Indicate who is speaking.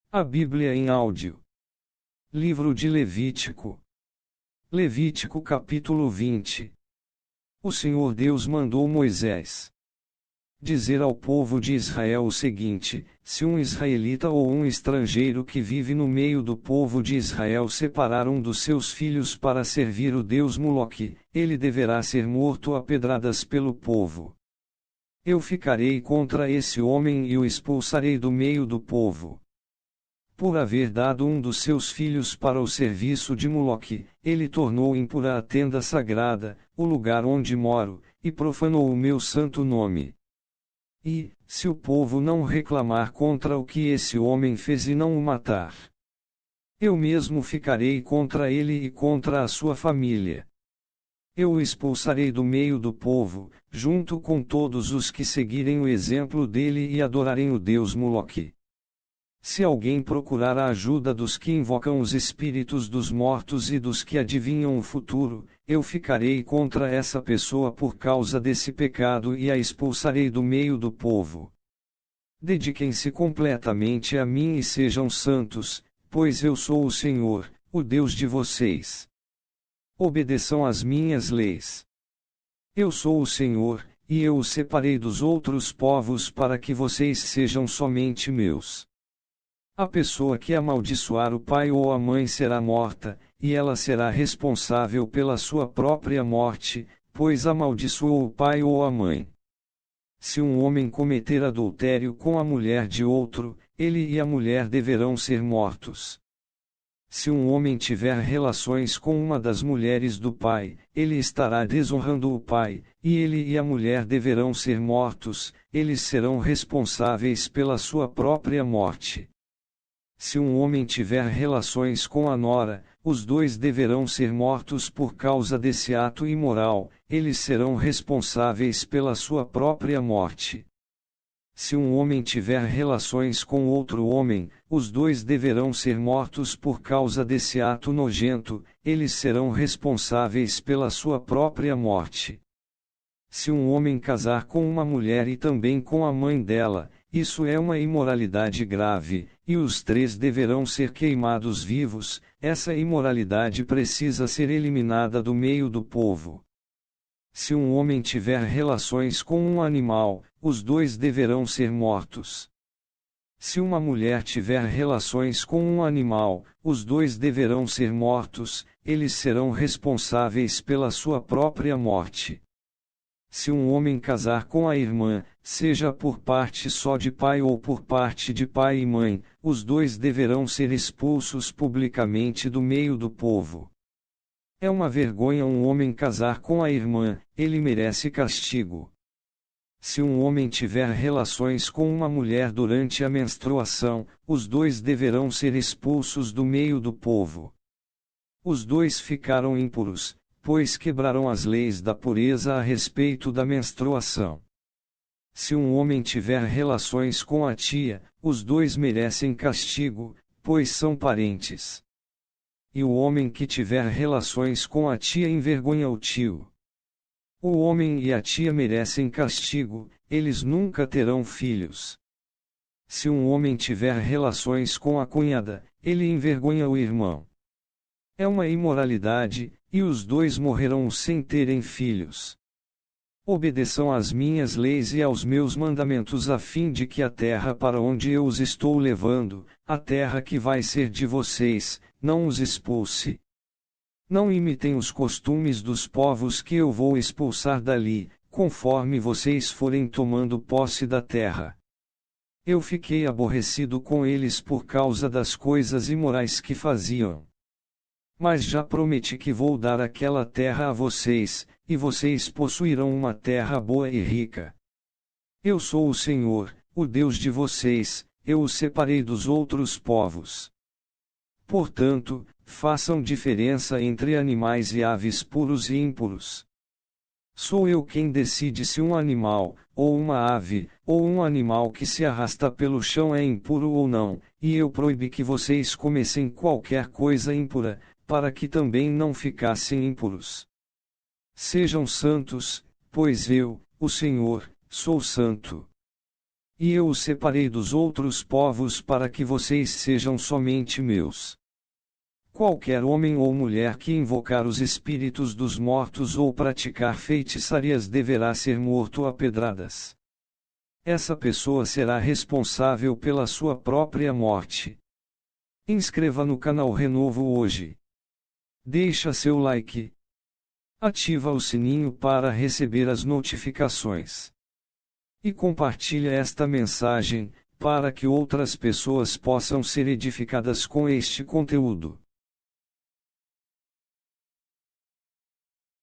Speaker 1: A Bíblia em áudio. Livro de Levítico. Levítico capítulo 20. O Senhor Deus mandou Moisés dizer ao povo de Israel o seguinte: se um israelita ou um estrangeiro que vive no meio do povo de Israel separar um dos seus filhos para servir o deus Moloque, ele deverá ser morto a pedradas pelo povo. Eu ficarei contra esse homem e o expulsarei do meio do povo. Por haver dado um dos seus filhos para o serviço de Moloque, ele tornou impura a tenda sagrada, o lugar onde moro, e profanou o meu santo nome. E, se o povo não reclamar contra o que esse homem fez e não o matar, eu mesmo ficarei contra ele e contra a sua família. Eu o expulsarei do meio do povo, junto com todos os que seguirem o exemplo dele e adorarem o deus Moloque. Se alguém procurar a ajuda dos que invocam os espíritos dos mortos e dos que adivinham o futuro, eu ficarei contra essa pessoa por causa desse pecado e a expulsarei do meio do povo. Dediquem-se completamente a mim e sejam santos, pois eu sou o Senhor, o Deus de vocês. Obedeçam às minhas leis. Eu sou o Senhor, e eu os separei dos outros povos para que vocês sejam somente meus. A pessoa que amaldiçoar o pai ou a mãe será morta, e ela será responsável pela sua própria morte, pois amaldiçoou o pai ou a mãe. Se um homem cometer adultério com a mulher de outro, ele e a mulher deverão ser mortos. Se um homem tiver relações com uma das mulheres do pai, ele estará desonrando o pai, e ele e a mulher deverão ser mortos, eles serão responsáveis pela sua própria morte. Se um homem tiver relações com a nora, os dois deverão ser mortos por causa desse ato imoral, eles serão responsáveis pela sua própria morte. Se um homem tiver relações com outro homem, os dois deverão ser mortos por causa desse ato nojento, eles serão responsáveis pela sua própria morte. Se um homem casar com uma mulher e também com a mãe dela, isso é uma imoralidade grave, e os três deverão ser queimados vivos. Essa imoralidade precisa ser eliminada do meio do povo. Se um homem tiver relações com um animal, os dois deverão ser mortos. Se uma mulher tiver relações com um animal, os dois deverão ser mortos, eles serão responsáveis pela sua própria morte. Se um homem casar com a irmã, seja por parte só de pai ou por parte de pai e mãe, os dois deverão ser expulsos publicamente do meio do povo. É uma vergonha um homem casar com a irmã, ele merece castigo. Se um homem tiver relações com uma mulher durante a menstruação, os dois deverão ser expulsos do meio do povo. Os dois ficaram impuros, pois quebraram as leis da pureza a respeito da menstruação. Se um homem tiver relações com a tia, os dois merecem castigo, pois são parentes. E o homem que tiver relações com a tia envergonha o tio. O homem e a tia merecem castigo, eles nunca terão filhos. Se um homem tiver relações com a cunhada, ele envergonha o irmão. É uma imoralidade, e os dois morrerão sem terem filhos. Obedeçam às minhas leis e aos meus mandamentos a fim de que a terra para onde eu os estou levando, a terra que vai ser de vocês, não os expulse. Não imitem os costumes dos povos que eu vou expulsar dali, conforme vocês forem tomando posse da terra. Eu fiquei aborrecido com eles por causa das coisas imorais que faziam. Mas já prometi que vou dar aquela terra a vocês, e vocês possuirão uma terra boa e rica. Eu sou o Senhor, o Deus de vocês, eu os separei dos outros povos. Portanto, façam diferença entre animais e aves puros e impuros. Sou eu quem decide se um animal, ou uma ave, ou um animal que se arrasta pelo chão é impuro ou não, e eu proibi que vocês comessem qualquer coisa impura, para que também não ficassem impuros. Sejam santos, pois eu, o Senhor, sou santo. E eu os separei dos outros povos para que vocês sejam somente meus. Qualquer homem ou mulher que invocar os espíritos dos mortos ou praticar feitiçarias deverá ser morto a pedradas. Essa pessoa será responsável pela sua própria morte. Inscreva no canal Renovo hoje. Deixa seu like. Ativa o sininho para receber as notificações. E compartilha esta mensagem, para que outras pessoas possam ser edificadas com este conteúdo.